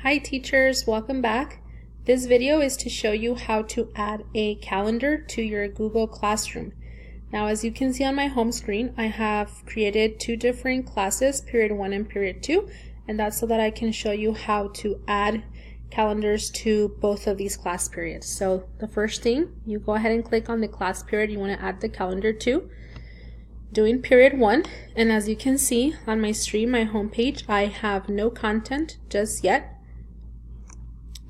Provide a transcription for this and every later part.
Hi teachers, welcome back. This video is to show you how to add a calendar to your Google Classroom. Now as you can see on my home screen, I have created two different classes, period 1 and period 2, and that's so that I can show you how to add calendars to both of these class periods. So the first thing, you go ahead and click on the class period you want to add the calendar to. Doing period 1, and as you can see on my stream, my homepage, I have no content just yet.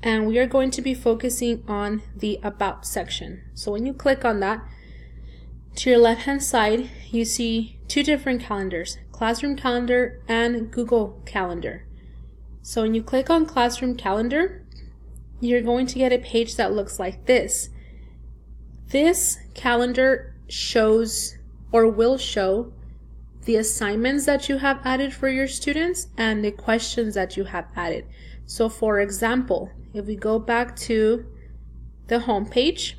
And we are going to be focusing on the About section. So when you click on that, to your left hand side, you see two different calendars, Classroom Calendar and Google Calendar. So when you click on Classroom Calendar, you're going to get a page that looks like this. This calendar shows or will show the assignments that you have added for your students and the questions that you have added. So for example, if we go back to the home page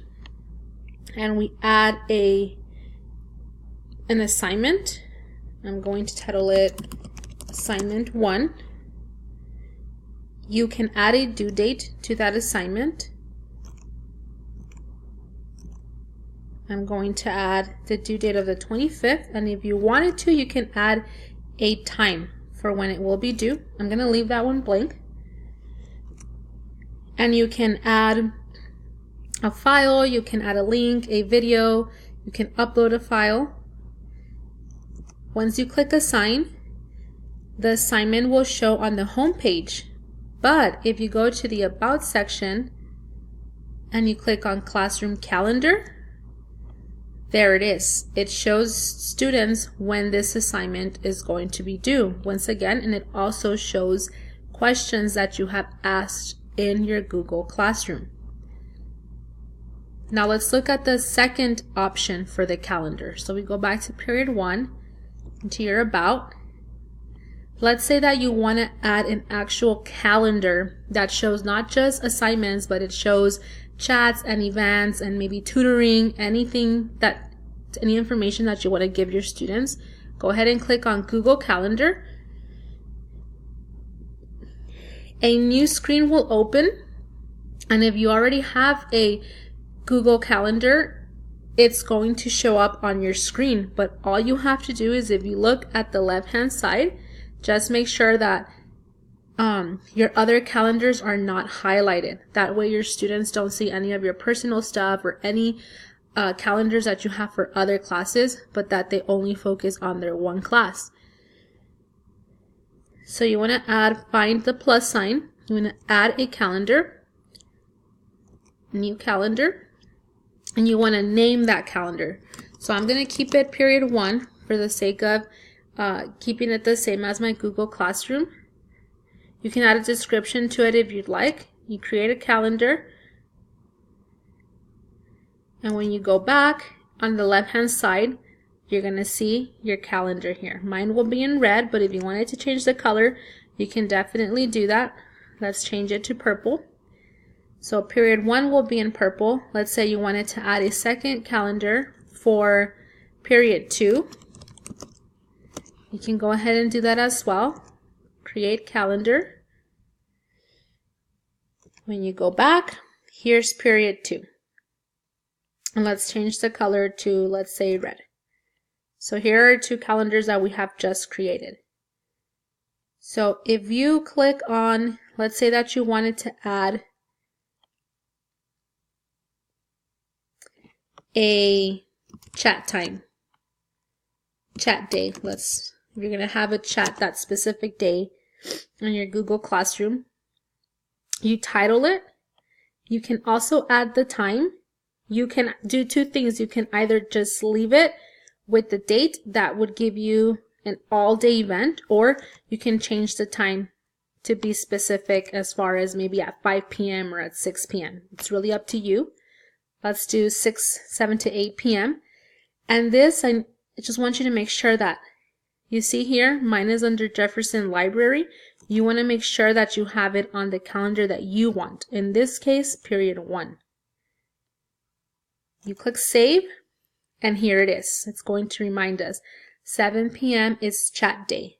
and we add an assignment, I'm going to title it Assignment 1. You can add a due date to that assignment. I'm going to add the due date of the 25th, and if you wanted to, you can add a time for when it will be due. I'm going to leave that one blank. And you can add a file, you can add a link, a video, you can upload a file. Once you click Assign, the assignment will show on the home page. But if you go to the About section and you click on Classroom Calendar, there it is. It shows students when this assignment is going to be due once again, and it also shows questions that you have asked in your Google Classroom. Now let's look at the second option for the calendar. So we go back to period 1 into your About. Let's say that you want to add an actual calendar that shows not just assignments, but it shows chats and events and maybe tutoring, any information that you want to give your students. Go ahead and click on Google Calendar. A new screen will open, and if you already have a Google Calendar, it's going to show up on your screen. But all you have to do is, if you look at the left hand side, just make sure that your other calendars are not highlighted. That way your students don't see any of your personal stuff or any calendars that you have for other classes, but that they only focus on their one class. So you want to find the plus sign, you want to add a calendar, new calendar, and you want to name that calendar. So I'm going to keep it period 1 for the sake of keeping it the same as my Google Classroom. You can add a description to it if you'd like. You create a calendar, and when you go back on the left hand side, you're going to see your calendar here. Mine will be in red, but if you wanted to change the color, you can definitely do that. Let's change it to purple. So period 1 will be in purple. Let's say you wanted to add a second calendar for period 2. You can go ahead and do that as well. Create calendar. When you go back, here's period 2. And let's change the color to, let's say, red. So here are two calendars that we have just created. So if you click on, let's say that you wanted to add a chat time, chat day. If you're going to have a chat that specific day on your Google Classroom, you title it. You can also add the time. You can do two things. You can either just leave it with the date, that would give you an all-day event, or you can change the time to be specific as far as maybe at 5 p.m. or at 6 p.m. It's really up to you. Let's do 7 to 8 p.m. And this, I just want you to make sure that you see here, mine is under Jefferson Library. You want to make sure that you have it on the calendar that you want. In this case, period 1. You click Save, and here it is. It's going to remind us 7 p.m. is chat day.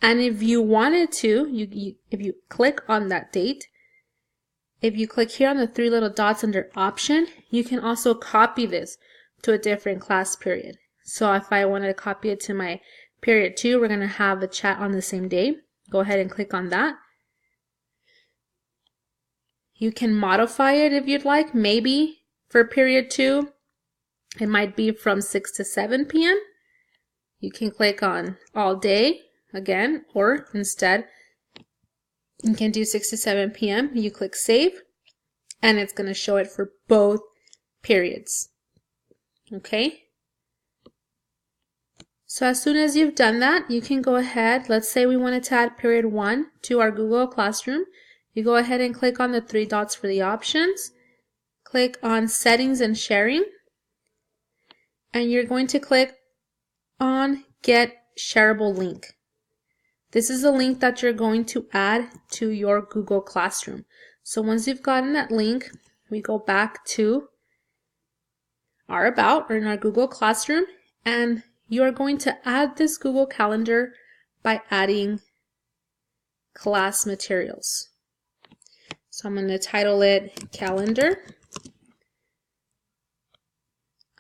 And if you wanted to, if you click on that date, if you click here on the three little dots under option, you can also copy this to a different class period. So if I wanted to copy it to my period 2, we're going to have a chat on the same day. Go ahead and click on that. You can modify it if you'd like. Maybe for period 2, it might be from 6 to 7 p.m. You can click on all day again, or instead, you can do 6 to 7 p.m. You click save, and it's going to show it for both periods. Okay? So as soon as you've done that, you can go ahead. Let's say we wanted to add period 1 to our Google Classroom. You go ahead and click on the three dots for the options. Click on settings and sharing. And you're going to click on get shareable link. This is a link that you're going to add to your Google Classroom. So once you've gotten that link, we go back to our About or in our Google Classroom, and you are going to add this Google Calendar by adding class materials. So I'm going to title it Calendar.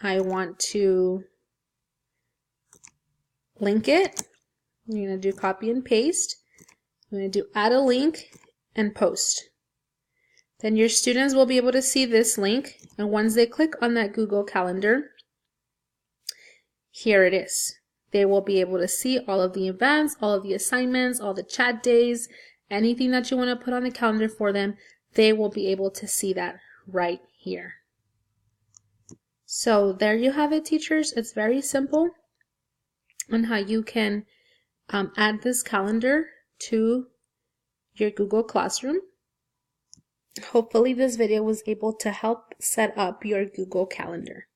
I want to link it. I'm going to do copy and paste. I'm going to do add a link and post. Then your students will be able to see this link, and once they click on that Google Calendar, here it is. They will be able to see all of the events, all of the assignments, all the chat days, anything that you want to put on the calendar for them. They will be able to see that right here. So there you have it, teachers. It's very simple on how you can add this calendar to your Google Classroom. Hopefully this video was able to help set up your Google Calendar.